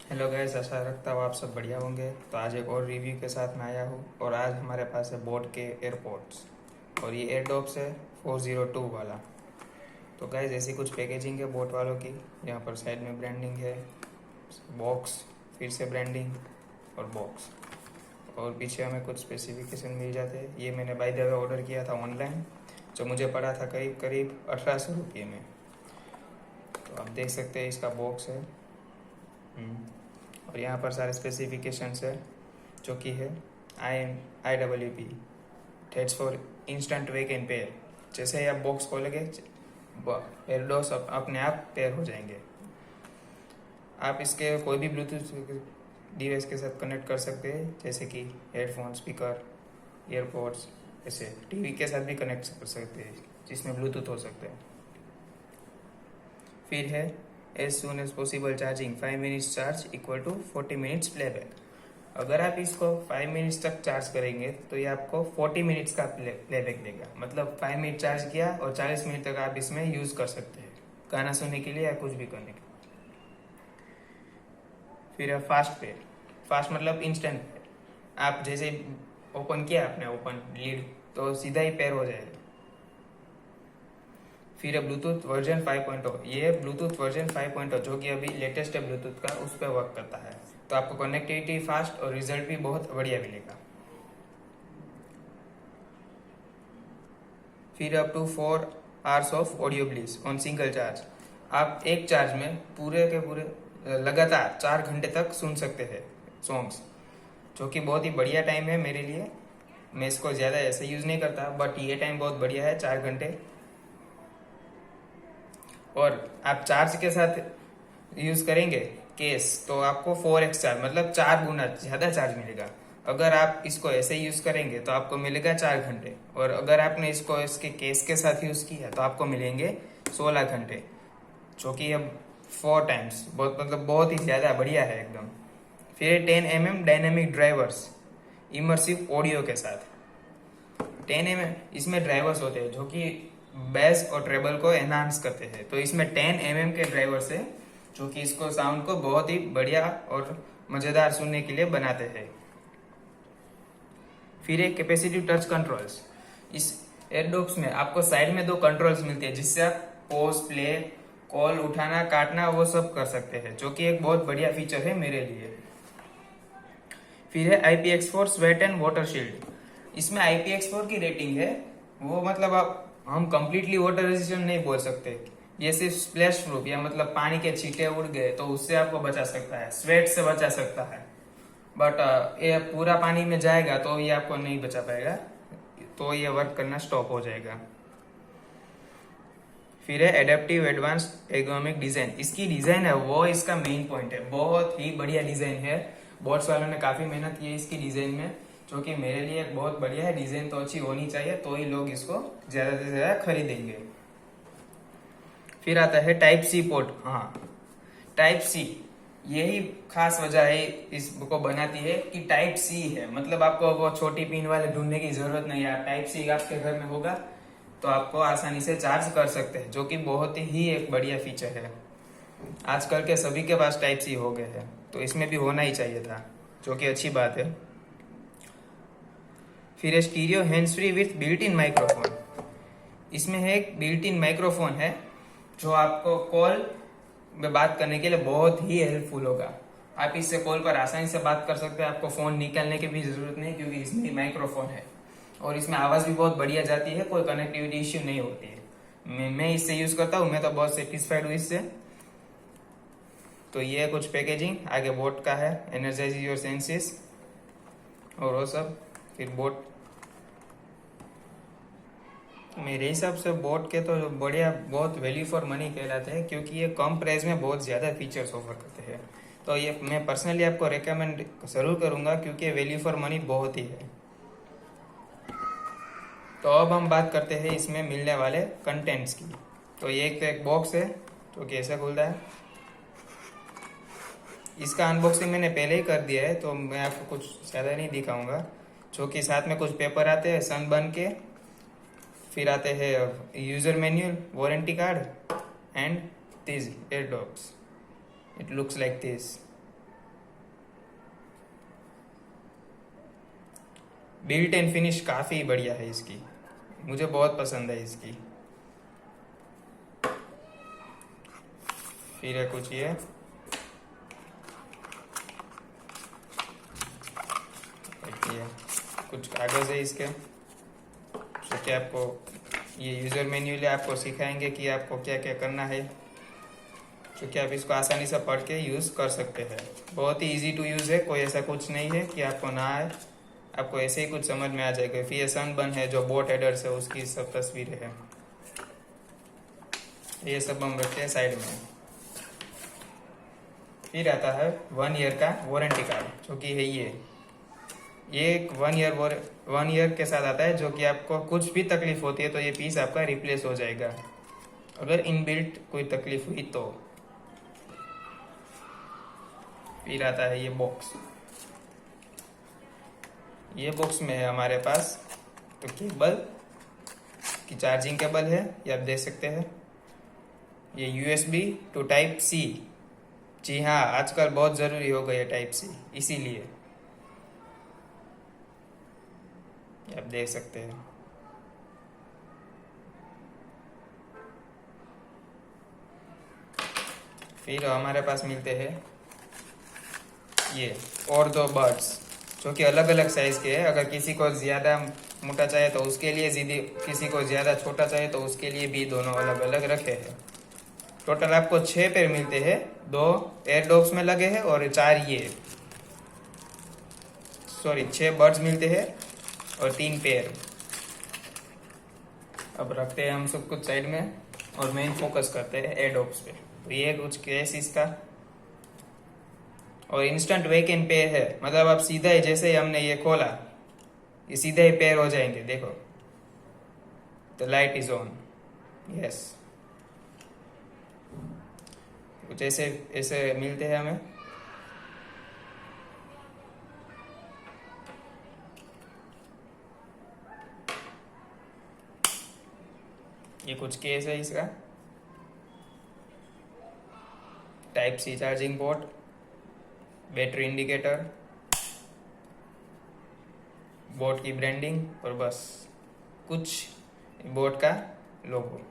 Hello guys, आशा रखता हूँ आप सब बढ़िया होंगे। तो आज एक और रिव्यू के साथ मैं आया हूँ और आज हमारे पास है बोट के एयरपोर्ट्स और ये एयरडॉप्स है 402 वाला। तो गैस ऐसी कुछ पैकेजिंग है बोट वालों की। यहाँ पर साइड में ब्रांडिंग है, बॉक्स, फिर से ब्रांडिंग और बॉक्स, और पीछे हमें कुछ स्पेसिफिकेशन मिल जाते हैं। ये मैंने बाय द वे ऑर्डर किया था ऑनलाइन, जो मुझे पड़ा था करीब करीब 1800 रुपये में। तो आप देख सकते हैं इसका बॉक्स है। और यहाँ पर सारे स्पेसिफिकेशंस है, जो कि है IWP, that's for instant wake and pair. जैसे ही आप बॉक्स खोलेंगे एयरडॉप्स अपने आप पेयर हो जाएंगे। आप इसके कोई भी ब्लूटूथ डिवाइस के साथ कनेक्ट कर सकते हैं, जैसे कि हेडफोन, स्पीकर, ईयरपोड्स। ऐसे टीवी के साथ भी कनेक्ट कर सकते हैं जिसमें ब्लूटूथ हो सकते हैं। फिर है as soon as possible charging, 5 minutes charge equal to 40 minutes playback. अगर आप इसको 5 मिनट्स तक चार्ज करेंगे तो ये आपको 40 मिनट्स का प्लेबैक देगा। मतलब 5 मिनट चार्ज किया और 40 मिनट तक आप इसमें यूज कर सकते हैं, गाना सुनने के लिए या कुछ भी करने के लिए। फिर है फास्ट पेयर। फास्ट मतलब इंस्टेंट पेयर। आप जैसे ओपन किया आपने ओपन लीड तो सीधा ही पेयर हो जाएगा। फिर है ब्लूटूथ वर्जन 5.0। ये है ब्लूटूथ वर्जन 5.0, जो कि अभी लेटेस्ट है ब्लूटूथ का, उस पर वर्क करता है। तो आपको कनेक्टिविटी फास्ट और रिजल्ट भी बहुत बढ़िया मिलेगा। फिर up to 4 hours of audio bliss on single charge. आप एक चार्ज में पूरे के पूरे लगातार 4 घंटे तक सुन सकते हैं सॉन्ग्स, जो कि बहुत ही बढ़िया टाइम है मेरे लिए। मैं इसको ज़्यादा ऐसे यूज़ नहीं करता, बट ये टाइम बहुत बढ़िया है, 4 घंटे। और आप चार्ज के साथ यूज करेंगे केस तो आपको 4x चार्ज मतलब 4 गुना ज्यादा चार्ज मिलेगा। अगर आप इसको ऐसे यूज करेंगे तो आपको मिलेगा 4 घंटे, और अगर आपने इसको इसके केस के साथ यूज किया तो आपको मिलेंगे 16 घंटे, जो कि अब 4 टाइम्स बहुत मतलब बहुत ही ज्यादा बढ़िया है एकदम। फिर 10 mm dynamic drivers immersive audio के साथ। 10 mm इसमें ड्राइवर्स होते हैं जो कि बेस और ट्रेबल को एनहांस करते हैं। तो इसमें 10 mm के ड्राइवर्स है, जो कि इसको साउंड को बहुत ही बढ़िया और मजेदार सुनने के लिए बनाते हैं। फिर एक कैपेसिटिव टच कंट्रोल्स। इस एयरडॉप्स में आपको साइड में 2 कंट्रोल्स मिलते हैं, जिससे आप पॉज, प्ले, कॉल, उठाना, काटना वो सब कर सकते हैं, जो कि एक बहुत बढ़िया फीचर है मेरे लिए। फिर है IPX4 sweat and water shield. इसमें IPX4 की रेटिंग है, वो मतलब आप हम कंप्लीटली वाटर रेजिस्टेंट नहीं बोल सकते। ये सिर्फ स्प्लैश प्रूफ या मतलब पानी के छींटे उड़ गए तो उससे आपको बचा सकता है, स्वेट से बचा सकता है। बट ये पूरा पानी में जाएगा तो ये आपको नहीं बचा पाएगा, तो ये वर्क करना स्टॉप हो जाएगा। फिर है एडेप्टिव एडवांस्ड एर्गोनॉमिक डिजाइन। इसकी डिजाइन है वो इसका मेन पॉइंट है, बहुत ही बढ़िया डिजाइन है। बोट्स वालों ने काफी मेहनत की है इसकी डिजाइन में, जो कि मेरे लिए बहुत बढ़िया है। डिजाइन तो अच्छी होनी चाहिए, तो ही लोग इसको ज्यादा से ज्यादा खरीदेंगे। फिर आता है टाइप सी पोर्ट। हाँ, टाइप सी यही खास वजह है इसको बनाती है कि टाइप सी है, मतलब आपको वो छोटी पिन वाले ढूंढने की जरूरत नहीं है। टाइप सी आपके घर में होगा तो आपको आसानी से चार्ज कर सकते हैं, जो कि बहुत ही एक बढ़िया फीचर है। आजकल के सभी के पास टाइप सी हो गए हैं, तो इसमें भी होना ही चाहिए था, जो कि अच्छी बात है। फिर stereo hands free with built in microphone. इसमें है एक बिल्ट इन माइक्रोफोन है, जो आपको कॉल में बात करने के लिए बहुत ही हेल्पफुल होगा। आप इससे कॉल पर आसानी से बात कर सकते हैं, आपको फोन निकालने की भी जरूरत नहीं, क्योंकि इसमें माइक्रोफोन है और इसमें आवाज भी बहुत बढ़िया जाती है, कोई कनेक्टिविटी इश्यू नहीं होती है। मैं इससे यूज करता हूँ, मैं तो बहुत सेटिस्फाइड हूँ इससे। तो ये कुछ पैकेजिंग आगे बोट का है, एनर्जाइज योर सेंसेस और वो सब। फिर बोट मेरे हिसाब से बोट के तो बढ़िया बहुत वैल्यू फॉर मनी कहलाते हैं, क्योंकि ये कम प्राइस में बहुत ज़्यादा फीचर्स ऑफर करते हैं। तो ये मैं पर्सनली आपको रेकमेंड ज़रूर करूँगा, क्योंकि वैल्यू फॉर मनी बहुत ही है। तो अब हम बात करते हैं इसमें मिलने वाले कंटेंट्स की। तो ये एक बॉक्स है, तो कैसे खुलता है। इसका अनबॉक्सिंग मैंने पहले ही कर दिया है, तो मैं आपको कुछ ज़्यादा नहीं दिखाऊंगा। जो कि साथ में कुछ पेपर आते हैं सन बन के, फिर आते हैं user manual, warranty card and this Airdopes. It looks like this. Built and finish काफ़ी बढ़िया है इसकी, मुझे बहुत पसंद है इसकी। फिर है कुछ ये कुछ कागज़ है इसके, जो कि आपको ये यूज़र मैन्युअल आपको सिखाएंगे कि आपको क्या क्या करना है, जो कि आप इसको आसानी से पढ़ के यूज़ कर सकते हैं। बहुत ही इजी टू यूज़ है, कोई ऐसा कुछ नहीं है कि आपको ना आए, आपको ऐसे ही कुछ समझ में आ जाएगा। फिर ये सनबर्न है जो बोट हेडर्स है उसकी सब तस्वीरें हैं, ये सब हम रखते हैं साइड में। फिर आता है 1 ईयर का वारंटी कार्ड, जो कि है ये एक 1 ईयर के साथ आता है, जो कि आपको कुछ भी तकलीफ होती है तो ये पीस आपका रिप्लेस हो जाएगा अगर इनबिल्ट कोई तकलीफ हुई तो। फिर आता है ये बॉक्स, ये बॉक्स में है हमारे पास तो केबल की चार्जिंग केबल है, ये आप देख सकते हैं। ये USB टू टाइप C, जी हाँ आजकल बहुत ज़रूरी हो गई है टाइप C, इसीलिए आप देख सकते हैं। फिर हमारे पास मिलते हैं ये और 2 बर्ड्स, जो कि अलग अलग साइज़ के हैं। अगर किसी को ज़्यादा मोटा चाहिए तो उसके लिए ज़िदी, किसी को ज़्यादा छोटा चाहिए तो उसके लिए भी दोनों अलग अलग रखे हैं। टोटल आपको 6 पेयर मिलते हैं, 2 एयर डॉग्स में लगे हैं और 6 बर्ड्स मिलते हैं और 3 पेयर। अब रखते हैं हम सब कुछ साइड में और मेन फोकस करते हैं एयर डॉग्स पे। तो ये कुछ केस इसका, और इंस्टेंट वेक इन पेयर है, मतलब आप सीधा ही जैसे ही हमने ये खोला ये सीधे ही पेयर हो जाएंगे। देखो the light is on, yes कुछ ऐसे मिलते हैं हमें। ये कुछ केस है इसका, type C charging port, battery indicator, boat की ब्रांडिंग और बस कुछ बोट का लोगो।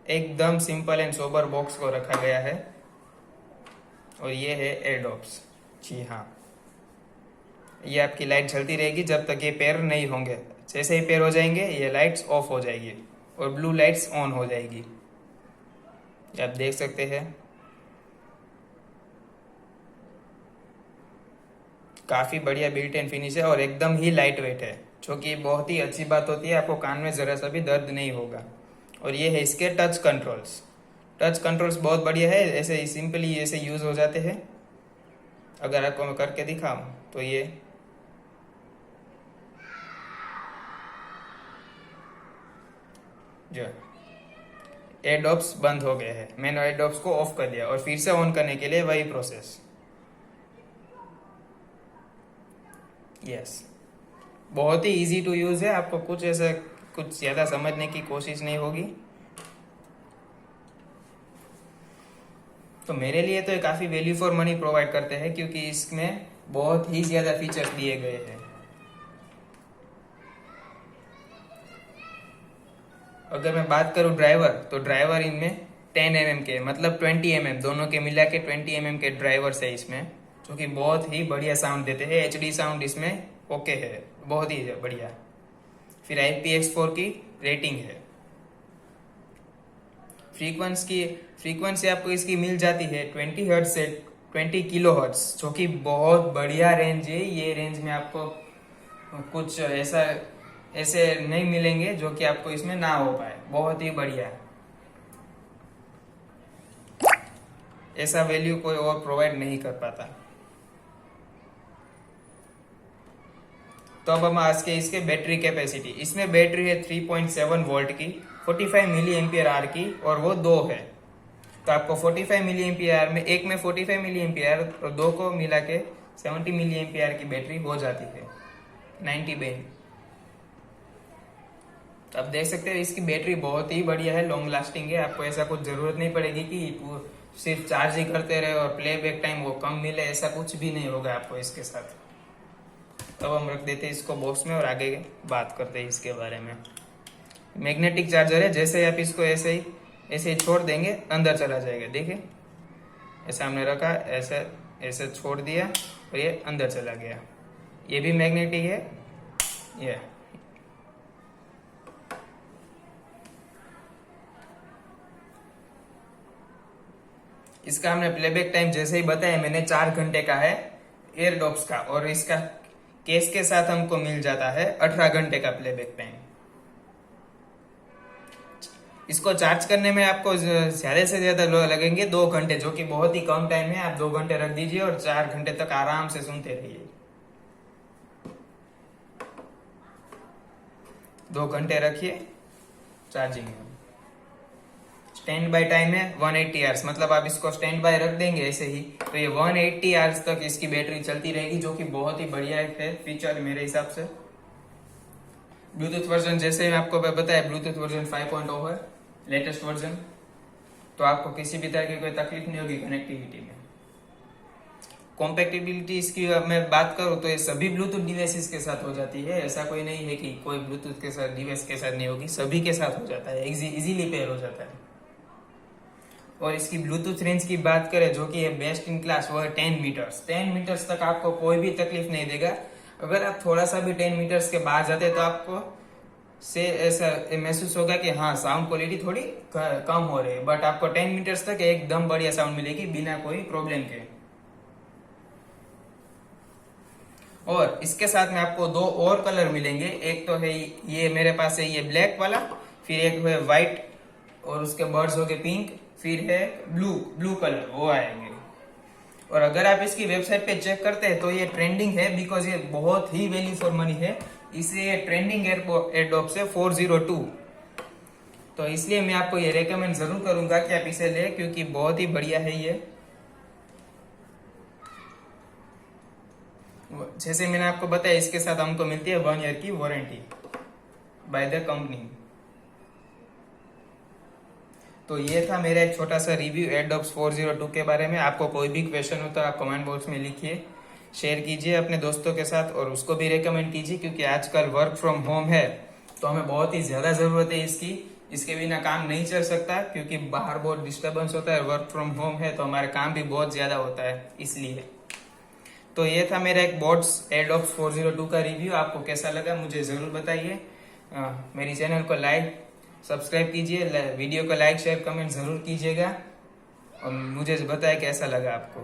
एकदम सिंपल एंड सोबर बॉक्स को रखा गया है। और ये है एयरडॉप्स, जी हाँ ये आपकी लाइट जलती रहेगी जब तक ये पेयर नहीं होंगे। जैसे ही पेयर हो जाएंगे ये लाइट्स ऑफ हो जाएगी और ब्लू लाइट्स ऑन हो जाएगी, आप देख सकते हैं। काफ़ी बढ़िया बिल्ट इन फिनिश है और एकदम ही लाइट वेट है, जो कि बहुत ही अच्छी बात होती है, आपको कान में ज़रा सा भी दर्द नहीं होगा। और ये है इसके टच कंट्रोल्स बहुत बढ़िया है, ऐसे सिंपली ऐसे यूज़ हो जाते हैं। अगर आपको मैं करके दिखाऊं तो ये जो एयरडॉप्स बंद हो गए हैं, मैंने एयरडॉप्स को ऑफ कर दिया और फिर से ऑन करने के लिए वही प्रोसेस। यस बहुत ही इजी टू यूज़ है, आपको कुछ ज़्यादा समझने की कोशिश नहीं होगी। तो मेरे लिए तो ये काफ़ी वैल्यू फॉर मनी प्रोवाइड करते हैं, क्योंकि इसमें बहुत ही ज़्यादा फीचर्स दिए गए हैं। अगर मैं बात करूं ड्राइवर, तो ड्राइवर इनमें 10 mm के, मतलब 20 mm दोनों के मिला के 20 mm के ड्राइवर्स है इसमें, जो कि बहुत ही बढ़िया साउंड देते हैं। HD साउंड इसमें ओके है, बहुत ही बढ़िया। फिर IPX4 की रेटिंग है। फ्रीक्वेंसी आपको इसकी मिल जाती है 20 हर्ट्ज से 20 किलो हर्ट्ज, जो कि बहुत बढ़िया रेंज है। ये रेंज में आपको कुछ ऐसे नहीं मिलेंगे जो कि आपको इसमें ना हो पाए, बहुत ही बढ़िया। ऐसा वैल्यू कोई और प्रोवाइड नहीं कर पाता। तो अब हम आज के इसके बैटरी कैपेसिटी, इसमें बैटरी है 3.7 वोल्ट की, 45 मिली एम्पियर आर की, और वो 2 है। तो आपको 45 मिली एम्पियर में, एक में 45 मिली एम्पियर और 2 को मिला के 70 मिली एम्पियर की बैटरी हो जाती है 90 बेन। तो आप देख सकते हैं इसकी बैटरी बहुत ही बढ़िया है, लॉन्ग लास्टिंग है। आपको ऐसा कुछ जरूरत नहीं पड़ेगी कि सिर्फ चार्ज ही करते रहे और प्लेबैक टाइम वो कम मिले, ऐसा कुछ भी नहीं होगा आपको इसके साथ। तब हम रख देते हैं इसको बॉक्स में और आगे बात करते हैं इसके बारे में। मैग्नेटिक चार्जर है, जैसे आप इसको ऐसे ही छोड़ देंगे अंदर चला जाएगा। देखिए ऐसा हमने रखा, ऐसे ऐसे छोड़ दिया और ये अंदर चला गया। ये भी मैग्नेटिक है। ये इसका हमने प्लेबैक टाइम जैसे ही बताया मैंने 4 घंटे का है एयरडॉप्स का, और इसका केस के साथ हमको मिल जाता है 18 घंटे का प्लेबैक टाइम। इसको चार्ज करने में आपको ज्यादा से ज्यादा लगेंगे 2 घंटे, जो कि बहुत ही कम टाइम है। आप 2 घंटे रख दीजिए और 4 घंटे तक आराम से सुनते रहिए। 2 घंटे रखिए चार्जिंग में। स्टैंड बाय टाइम है 180 आवर्स, मतलब आप इसको स्टैंड बाय रख देंगे ऐसे ही तो ये 180 आवर्स तक इसकी बैटरी चलती रहेगी, जो कि बहुत ही बढ़िया है फीचर मेरे हिसाब से। ब्लूटूथ वर्जन जैसे आपको बताया, ब्लूटूथ वर्जन 5.0 है लेटेस्ट वर्जन, तो आपको किसी भी तरह की कोई तकलीफ नहीं होगी कनेक्टिविटी में। कॉम्पैटिबिलिटी इसकी मैं बात करूं तो ये सभी ब्लूटूथ डिवाइसेस के साथ हो जाती है। ऐसा कोई नहीं है कि कोई ब्लूटूथ के साथ डिवाइस के साथ नहीं होगी, सभी के साथ हो जाता है, इजीली पेयर हो जाता है। और इसकी ब्लूटूथ रेंज की बात करें जो कि बेस्ट इन क्लास, वो है 10 मीटर्स। 10 मीटर्स तक आपको कोई भी तकलीफ नहीं देगा। अगर आप थोड़ा सा भी 10 मीटर्स के बाहर जाते तो आपको से ऐसा महसूस होगा कि हाँ साउंड क्वालिटी थोड़ी कम हो रही है, बट आपको 10 मीटर्स तक एकदम बढ़िया साउंड मिलेगी बिना कोई प्रॉब्लम के। और इसके साथ में आपको 2 और कलर मिलेंगे। एक तो है ये मेरे पास है ये ब्लैक वाला, फिर एक है व्हाइट और उसके बर्ड्स हो गए पिंक, फिर है ब्लू कलर, वो आएंगे। और अगर आप इसकी वेबसाइट पे चेक करते हैं तो ये ट्रेंडिंग है, बिकॉज ये बहुत ही वैल्यू फॉर मनी है, इसलिए ट्रेंडिंग एयरडॉप्स है 402। तो इसलिए मैं आपको ये रेकमेंड जरूर करूंगा कि आप इसे ले, क्योंकि बहुत ही बढ़िया है ये। जैसे मैंने आपको बताया इसके साथ हमको मिलती है 1 ईयर की वारंटी बाय द कंपनी। तो ये था मेरा एक छोटा सा रिव्यू एयरडॉप्स 402 के बारे में। आपको कोई भी क्वेश्चन हो तो आप कमेंट बॉक्स में लिखिए, शेयर कीजिए अपने दोस्तों के साथ और उसको भी रेकमेंड कीजिए, क्योंकि आजकल वर्क फ्रॉम होम है तो हमें बहुत ही ज्यादा जरूरत है इसकी। इसके बिना काम नहीं चल सकता, क्योंकि बाहर बहुत डिस्टर्बेंस होता है। वर्क फ्रॉम होम है तो हमारा काम भी बहुत ज्यादा होता है, इसलिए। तो ये था मेरा एक बोट्स एयरडॉप्स 402 का रिव्यू। आपको कैसा लगा मुझे जरूर बताइए। मेरी चैनल को सब्सक्राइब कीजिए, वीडियो को लाइक शेयर कमेंट जरूर कीजिएगा और मुझे बताएं कैसा लगा आपको।